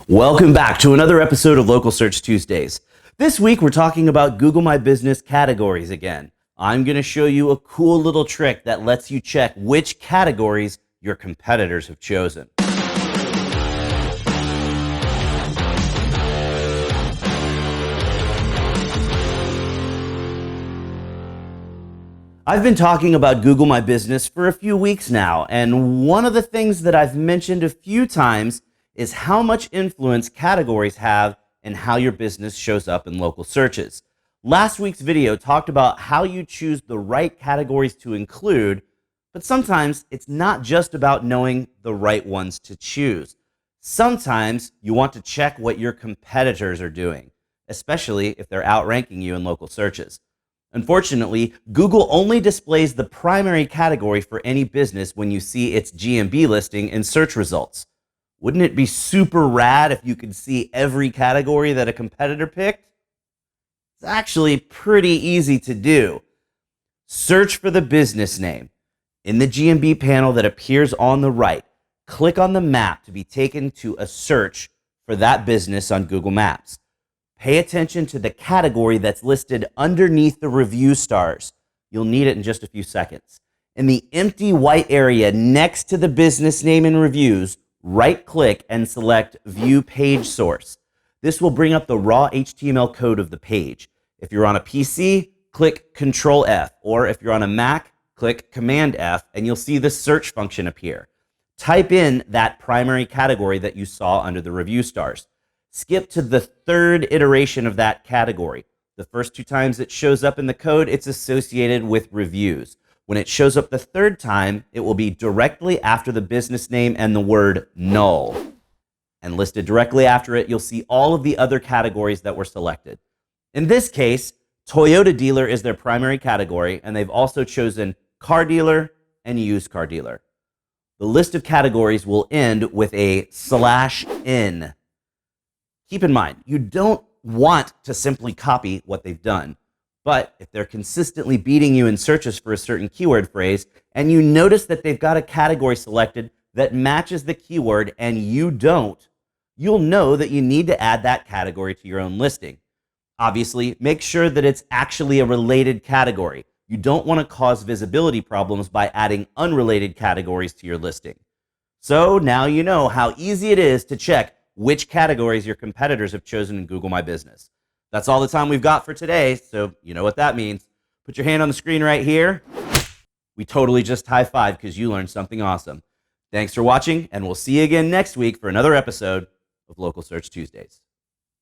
Welcome back to another episode of Local Search Tuesdays. This week we're talking about Google My Business categories again. I'm going to show you a cool little trick that lets you check which categories your competitors have chosen. I've been talking about Google My Business for a few weeks now, and one of the things that I've mentioned a few times is how much influence categories have in how your business shows up in local searches. Last week's video talked about how you choose the right categories to include, but sometimes it's not just about knowing the right ones to choose. Sometimes you want to check what your competitors are doing, especially if they're outranking you in local searches. Unfortunately, Google only displays the primary category for any business when you see its GMB listing in search results. Wouldn't it be super rad if you could see every category that a competitor picked? It's actually pretty easy to do. Search for the business name. In the GMB panel that appears on the right, click on the map to be taken to a search for that business on Google Maps. Pay attention to the category that's listed underneath the review stars. You'll need it in just a few seconds. In the empty white area next to the business name and reviews, right-click and select View Page Source. This will bring up the raw HTML code of the page. If you're on a PC, click Control-F, or if you're on a Mac, click Command-F, and you'll see the search function appear. Type in that primary category that you saw under the review stars. Skip to the third iteration of that category. The first two times it shows up in the code, it's associated with reviews. When it shows up the third time, it will be directly after the business name and the word null. And listed directly after it, you'll see all of the other categories that were selected. In this case, Toyota dealer is their primary category, and they've also chosen car dealer and used car dealer. The list of categories will end with a /n. Keep in mind, you don't want to simply copy what they've done. But if they're consistently beating you in searches for a certain keyword phrase, and you notice that they've got a category selected that matches the keyword and you don't, you'll know that you need to add that category to your own listing. Obviously, make sure that it's actually a related category. You don't want to cause visibility problems by adding unrelated categories to your listing. So now you know how easy it is to check which categories your competitors have chosen in Google My Business. That's all the time we've got for today, so you know what that means. Put your hand on the screen right here. We totally just high-fived because you learned something awesome. Thanks for watching, and we'll see you again next week for another episode of Local Search Tuesdays.